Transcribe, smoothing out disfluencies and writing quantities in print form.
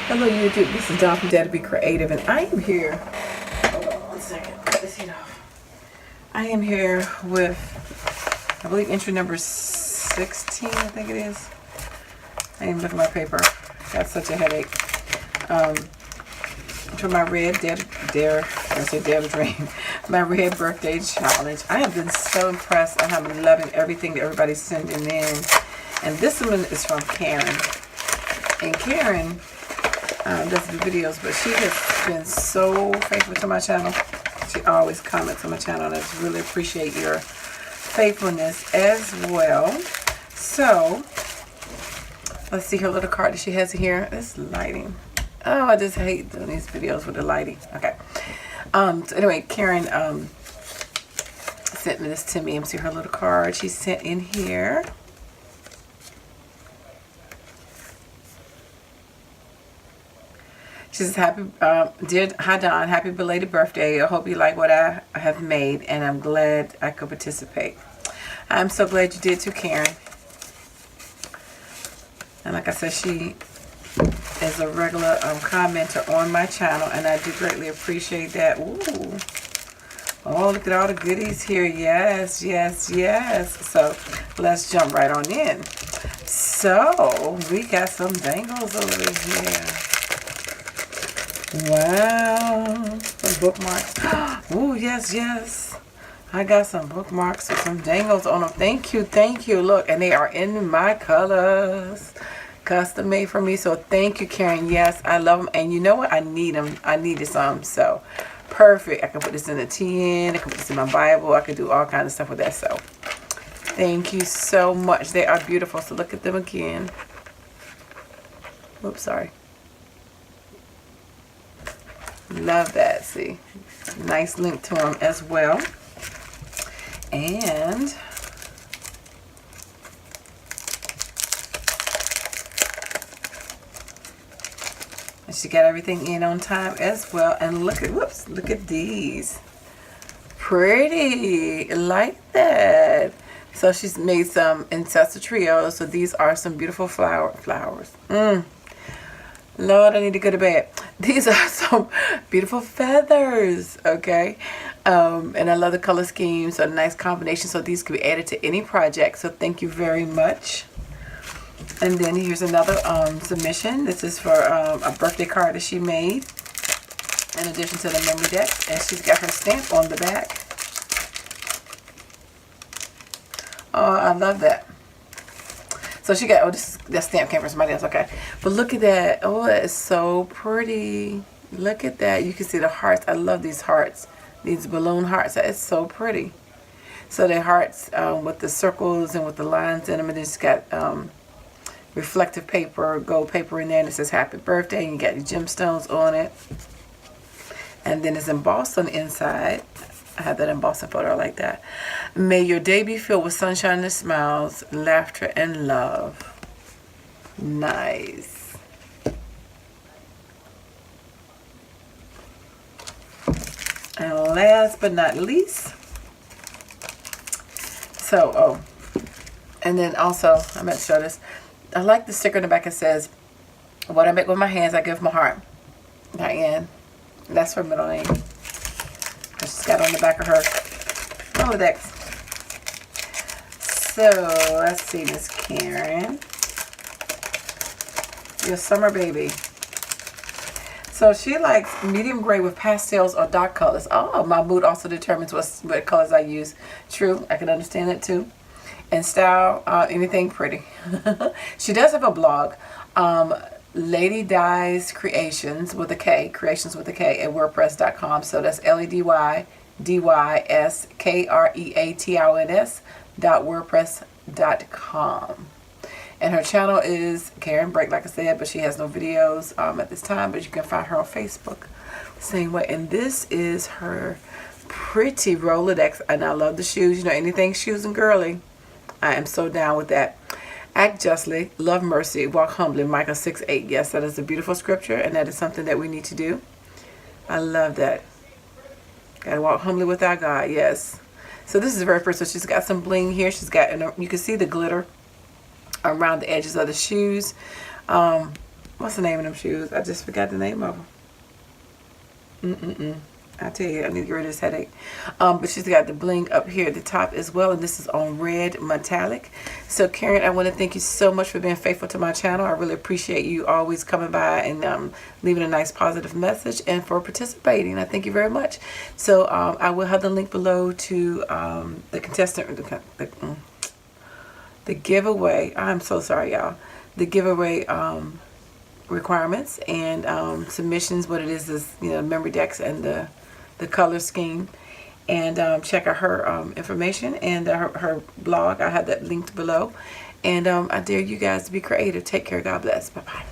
Hello YouTube, this is Dawn from DaretoBeCreative, and I am here. Hold on one second. Cut this heat off. I am here with, I believe, entry number 16. I think it is. I didn't look at my paper. Got such a headache. For my red Dare to Dream, my red birthday challenge. I have been so impressed. I am loving everything that everybody's sending in, and this one is from Karen. And Karen does the videos, but she has been so faithful to my channel. She always comments on my channel, and I just really appreciate your faithfulness as well. So let's see her little card that she has here. This lighting. Oh, I just hate doing these videos with the lighting. Okay. So anyway, Karen sent me this to me. See her little card she sent in here. She says, dear, hi Dawn, happy belated birthday. I hope you like what I have made, and I'm glad I could participate. I'm so glad you did too, Karen. And like I said, she is a regular commenter on my channel, and I do greatly appreciate that. Ooh. Oh, look at all the goodies here. Yes, yes, yes. So let's jump right on in. So we got some bangles over here. Wow, some bookmarks. Oh, yes, yes. I got some bookmarks with some dangles on them. Thank you, thank you. Look, and they are in my colors. Custom made for me. So thank you, Karen. Yes, I love them. And you know what? I need them. I needed some. So perfect. I can put this in a tin. I can put this in my Bible. I can do all kinds of stuff with that. So thank you so much. They are beautiful. So look at them again. Oops, sorry. Love that. See, nice link to them as well. And she got everything in on time as well. And look at, whoops, look at these. Pretty. Like that. So she's made some ancestor trios. So these are some beautiful flowers. Lord, I need to go to bed. These are some beautiful feathers, okay? And I love the color scheme, so a nice combination. So these could be added to any project. So thank you very much. And then here's another submission. This is for a birthday card that she made, in addition to the memory deck. And she's got her stamp on the back. Oh, I love that. So she got, oh, that stamp came from somebody else, okay. But look at that. Oh, that is so pretty. Look at that. You can see the hearts. I love these hearts. These balloon hearts. That is so pretty. So they're hearts with the circles and with the lines in them. And it's got reflective paper, gold paper in there. And it says happy birthday. And you got your gemstones on it. And then it's embossed on the inside. I have that embossing photo. I like that. May your day be filled with sunshine and smiles, laughter and love. Nice. And last but not least, so, oh, and then also, I meant to show this. I like the sticker in the back. It says, what I make with my hands, I give my heart. Diane. That's her middle name. She's got on the back of her Rolodex. So, let's see, Miss Karen. Your summer baby. So, she likes medium gray with pastels or dark colors. Oh, my mood also determines what colors I use. True, I can understand that too. And style, anything pretty. She does have a blog. Lady Dyes Creations with a K, Creations with a K at WordPress.com. So that's LedySkreatons.wordpress.com. And her channel is Karen Break, like I said, but she has no videos at this time, but you can find her on Facebook same way. And this is her pretty Rolodex, and I love the shoes. You know, anything shoes and girly, I am so down with that. Act justly, love mercy, walk humbly, Micah 6:8. Yes, that is a beautiful scripture, and that is something that we need to do. I love that. Gotta walk humbly with our God, yes. So this is very first. So she's got some bling here. She's got, you can see the glitter around the edges of the shoes. What's the name of them shoes? I just forgot the name of them. I tell you, I need to get rid of this headache. But she's got the bling up here at the top as well, and this is on red metallic. So Karen, I want to thank you so much for being faithful to my channel. I really appreciate you always coming by and leaving a nice positive message, and for participating. I thank you very much. So I will have the link below to the contestant, the giveaway. I'm so sorry, y'all. The giveaway requirements and submissions. What it is, you know, memory decks and the color scheme, and check out her information and her blog. I have that linked below, and I dare you guys to be creative. Take care. God bless. Bye bye.